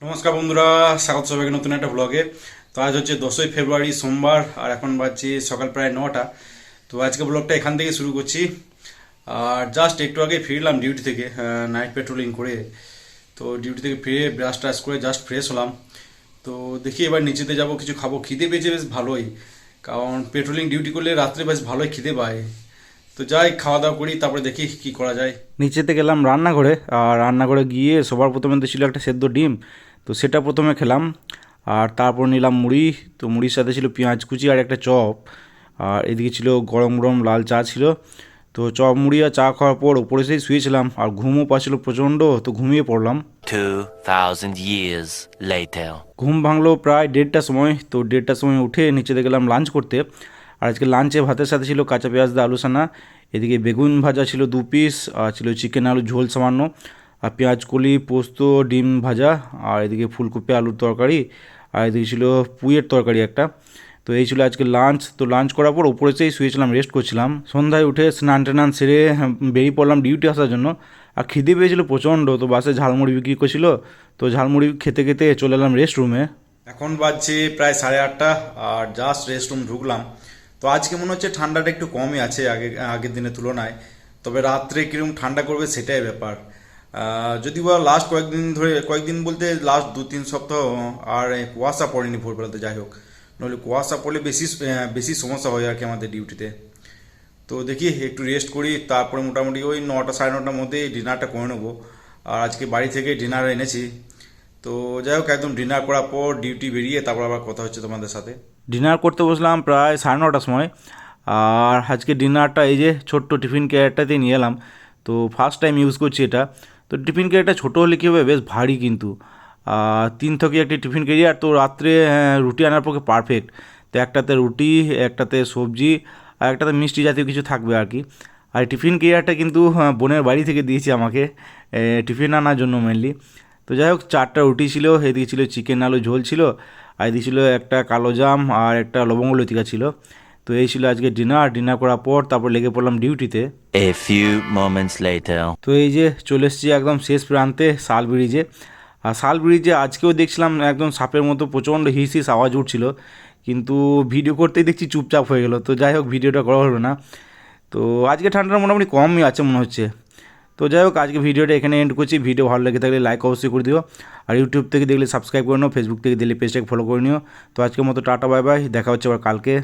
নমস্কার বন্ধুরা, স্বাগত সবাইকে নতুন একটা ব্লগে। তো আজ হচ্ছে 10ই ফেব্রুয়ারি সোমবার, আর এখন বাজছে সকাল প্রায় 9টা। তো আজকে ব্লগটা এখান থেকে শুরু করছি। আর জাস্ট একটু আগে ফিরলাম ডিউটি থেকে, নাইট পেট্রোলিং করে। তো ডিউটি থেকে ফিরে ব্রাশ টাশ করে জাস্ট ফ্রেশ হলাম। তো দেখি এবার নিচেতে যাব, কিছু খাবো। খিদে পেয়েছে বেশ ভালোই, কারণ পেট্রোলিং ডিউটি করলে রাত্রে বেশ ভালোই খিদে পায়। তো যাই, খাওয়া দাওয়া করি, তারপরে দেখি কি করা যায়। নিচেতে গেলাম রান্নাঘরে, আর রান্নাঘরে গিয়ে সবার প্রথমে তো ছিল একটা সেদ্ধ ডিম। তো সেটা প্রথমে খেলাম, আর তারপর নিলাম মুড়ি। তো মুড়ির সাথে ছিল পেঁয়াজ কুচি আর একটা চপ। আর এদিকে ছিল গরম গরম লাল চা ছিল। তো চপ মুড়ি আর চা খাওয়ার পর ওপরে সেই শুয়েছিলাম, আর ঘুমও পাচ্ছিল প্রচণ্ড, তো ঘুমিয়ে পড়লাম। 2000 years later. ঘুম ভাঙলো প্রায় 1:30টার সময়। তো 1:30টার সময় উঠে নিচেতে গেলাম লাঞ্চ করতে। আর আজকে লাঞ্চে ভাতের সাথে ছিল কাঁচা পেঁয়াজ দিয়ে আলু সানা। এদিকে বেগুন ভাজা ছিল 2 পিস, আর ছিল চিকেন আলু ঝোল সামান্য, আর পেঁয়াজ কলি পোস্ত ডিম ভাজা, আর এদিকে ফুলকপি আলুর তরকারি, আর এদিকে ছিল পুঁইয়ের তরকারি একটা। তো এই ছিল আজকে লাঞ্চ। তো লাঞ্চ করার পর উপরে সেই শুয়েছিলাম, রেস্ট করছিলাম। সন্ধ্যায় উঠে স্নান টান সেরে বেরিয়ে পড়লাম ডিউটি আসার জন্য। আর খিদে পেয়েছিল প্রচণ্ড, তো বাসে ঝালমুড়ি বিক্রি করছিল। তো ঝালমুড়ি খেতে খেতে চলে এলাম রেস্ট রুমে। এখন বাজছে প্রায় 8:30, আর জাস্ট রেস্ট রুম ঢুকলাম। তো আজকে মনে হচ্ছে ঠান্ডাটা একটু কমই আছে আগের দিনের তুলনায়। তবে রাত্রে কীরকম ঠান্ডা করবে সেটাই ব্যাপার। যদি বা লাস্ট কয়েকদিন বলতে লাস্ট 2-3 সপ্তাহ আর কুয়াশা পড়েনি ভোরবেলাতে, যাই হোক। নইলে কুয়াশা পড়লে বেশি সমস্যা হয় আর কি আমাদের ডিউটিতে। তো দেখি একটু রেস্ট করি, তারপরে মোটামুটি ওই 9টা 9:30টার মধ্যে ডিনারটা করে নেবো। আর আজকে বাড়ি থেকে ডিনার এনেছি। তো যাই হোক, একদম ডিনার করার পর ডিউটি বেরিয়ে তারপর আবার কথা হচ্ছে তোমাদের সাথে। ডিনার করতে বসলাম প্রায় 9:30টার সময়। আর আজকে ডিনারটা এই যে ছোট্ট টিফিন ক্যারিয়ারটাতে নিয়ে এলাম। তো ফার্স্ট টাইম ইউজ করছি এটা। তো টিফিন ক্যারিয়ারটা ছোটো হলে কী হবে, বেশ ভারী কিন্তু। 3 থেকে একটি টিফিন ক্যারিয়ার, তো রাত্রে রুটি আনার পক্ষে পারফেক্ট। তো একটাতে রুটি, একটাতে সবজি, আর একটাতে মিষ্টি জাতীয় কিছু থাকবে আর কি। আর টিফিন ক্যারিয়ারটা কিন্তু বোনের বাড়ি থেকে দিয়েছে আমাকে, টিফিন আনার জন্য মেনলি। তো যাই হোক, 4টা রুটি ছিল, এদিকে ছিল চিকেন আলু ঝোল ছিল, আর এদিকে ছিল একটা কালো জাম আর একটা লবঙ্গ লতিকা ছিল। তো এই ছিল আজকে ডিনার করার পর তারপর লেগে পড়লাম ডিউটিতে। A few moments later. তো এই যে চলে এসেছি একদম শেষ প্রান্তে, শাল ব্রিজে। আর শাল ব্রিজে আজকেও দেখছিলাম একদম সাপের মতো প্রচণ্ড হিস হিস আওয়াজ উঠছিল, কিন্তু ভিডিও করতেই দেখছি চুপচাপ হয়ে গেল। তো যাই হোক, ভিডিওটা করা হলো না। তো আজকে ঠান্ডাটা মোটামুটি কমই আছে মনে হচ্ছে। তো যাই হোক, আজকে ভিডিওটা এখানে এন্ড করছি। ভিডিও ভালো লেগে থাকলে লাইক অবশ্যই করে দিও, আর ইউটিউব থেকে দেখলে সাবস্ক্রাইব করে নিও, ফেসবুক থেকে দেখলে পেজটাকে ফলো করে নিও। তো আজকের মতো টাটা বাই বাই, দেখা হচ্ছে আবার কালকে।